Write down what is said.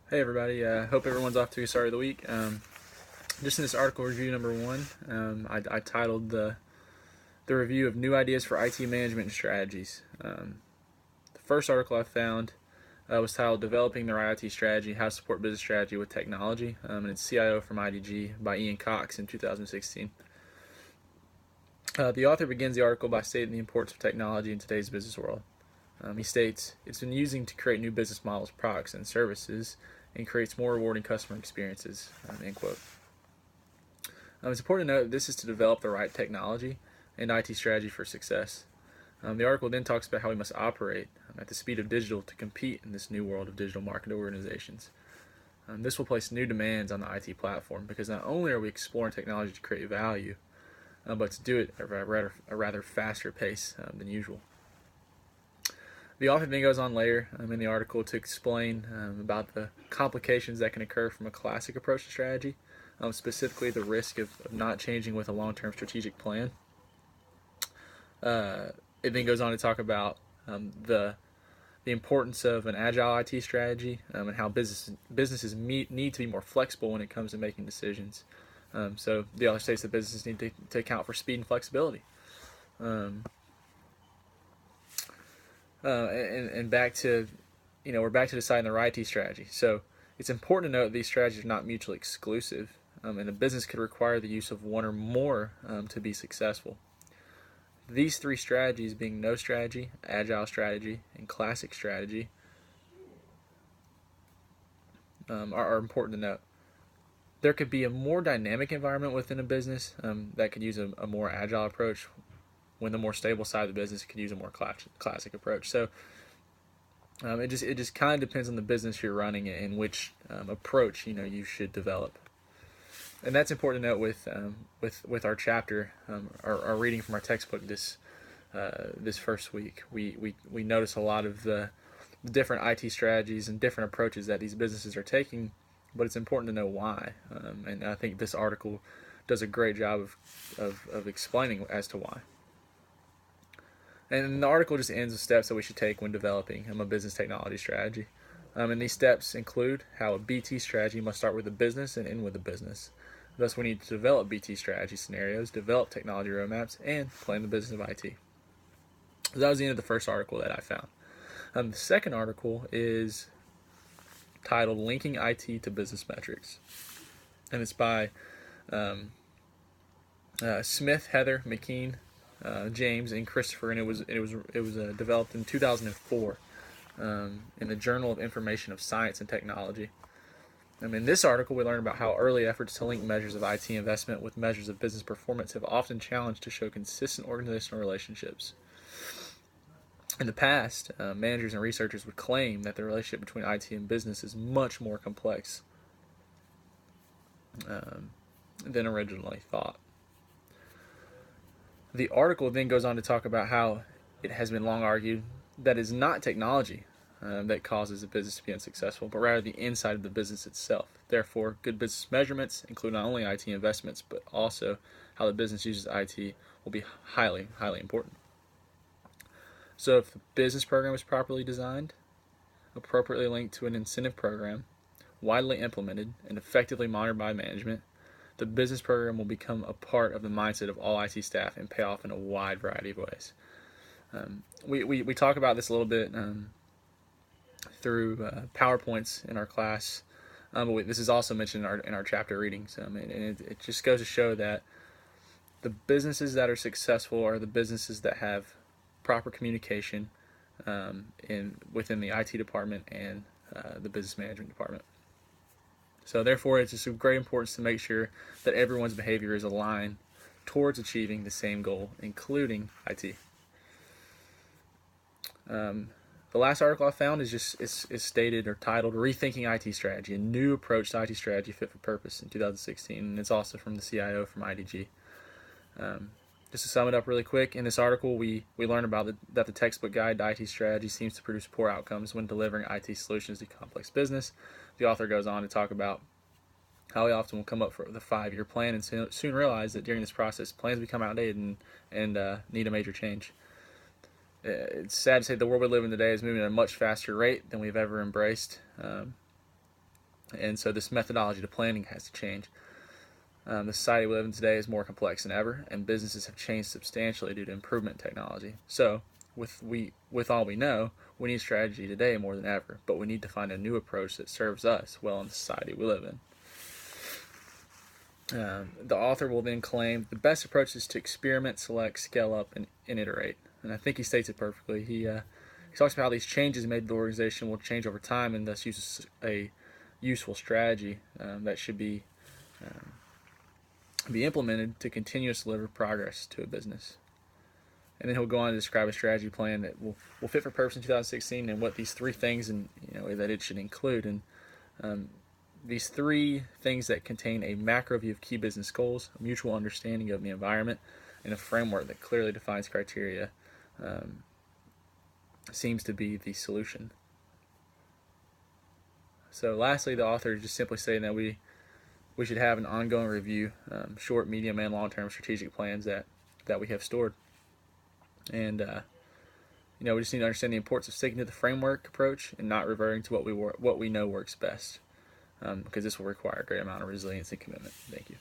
Hey everybody, hope everyone's off to a start of the week. Just in this article review number one, I titled the review of new ideas for IT management and strategies. The first article I found was titled Developing the Right IT Strategy, How to Support Business Strategy with Technology, and it's CIO from IDG by Ian Cox in 2016. The author begins the article by stating the importance of technology in today's business world. He states, it's been using to create new business models, products, and services and creates more rewarding customer experiences, end quote. It's important to note that this is to develop the right technology and IT strategy for success. The article then talks about how we must operate at the speed of digital to compete in this new world of digital market organizations. This will place new demands on the IT platform because not only are we exploring technology to create value, but to do it at a rather faster pace than usual. The author then goes on later in the article to explain about the complications that can occur from a classic approach to strategy, specifically the risk of not changing with a long-term strategic plan. It then goes on to talk about the importance of an agile IT strategy and how businesses need to be more flexible when it comes to making decisions. So the author states that businesses need to account for speed and flexibility. And back to, we're back to deciding the right IT strategy. So it's important to note that these strategies are not mutually exclusive, and a business could require the use of one or more to be successful. These three strategies, being no strategy, agile strategy, and classic strategy, are important to note. There could be a more dynamic environment within a business that could use a more agile approach, when the more stable side of the business could use a more classic approach. So it just kind of depends on the business you're running and which approach you should develop. And that's important to note with our chapter, our reading from our textbook this first week. We notice a lot of the different IT strategies and different approaches that these businesses are taking, but it's important to know why. And I think this article does a great job of explaining as to why. And the article just ends with steps that we should take when developing a business technology strategy. And these steps include how a BT strategy must start with the business and end with the business. Thus, we need to develop BT strategy scenarios, develop technology roadmaps, and plan the business of IT. So that was the end of the first article that I found. The second article is titled Linking IT to Business Metrics. And it's by Smith, Heather, McKean, James, and Christopher, and it was developed in 2004 in the Journal of Information of Science and Technology. In this article, we learn about how early efforts to link measures of IT investment with measures of business performance have often challenged to show consistent organizational relationships. In the past, managers and researchers would claim that the relationship between IT and business is much more complex than originally thought. The article then goes on to talk about how it has been long argued that it is not technology that causes a business to be unsuccessful, but rather the inside of the business itself. Therefore, good business measurements include not only IT investments, but also how the business uses IT will be highly, highly important. So if the business program is properly designed, appropriately linked to an incentive program, widely implemented, and effectively monitored by management, the business program will become a part of the mindset of all IT staff and pay off in a wide variety of ways. We talk about this a little bit through PowerPoints in our class, but this is also mentioned in our chapter readings. And it just goes to show that the businesses that are successful are the businesses that have proper communication within the IT department and the business management department. So therefore, it's just of great importance to make sure that everyone's behavior is aligned towards achieving the same goal, including IT. The last article I found is stated or titled "Rethinking IT Strategy: A New Approach to IT Strategy Fit for Purpose" in 2016, and it's also from the CIO from IDG. Just to sum it up really quick, in this article we learn about that the textbook guide to IT strategy seems to produce poor outcomes when delivering IT solutions to complex business. The author goes on to talk about how we often will come up with a 5-year plan and soon realize that during this process plans become outdated and need a major change. It's sad to say the world we live in today is moving at a much faster rate than we've ever embraced. And so this methodology to planning has to change. The society we live in today is more complex than ever, and businesses have changed substantially due to improvement in technology. So, with all we know, we need strategy today more than ever, but we need to find a new approach that serves us well in the society we live in. The author will then claim the best approach is to experiment, select, scale up, and iterate. And I think he states it perfectly. He talks about how these changes made to the organization will change over time, and thus uses a useful strategy that should be implemented to continuously deliver progress to a business. And then he'll go on to describe a strategy plan that will fit for purpose in 2016 and what these 3 things that it should include. And these 3 things that contain a macro view of key business goals, a mutual understanding of the environment, and a framework that clearly defines criteria seems to be the solution. So lastly, the author is just simply saying that we should have an ongoing review, short, medium, and long-term strategic plans that we have stored. And we just need to understand the importance of sticking to the framework approach and not reverting to what we know works best, because this will require a great amount of resilience and commitment. Thank you.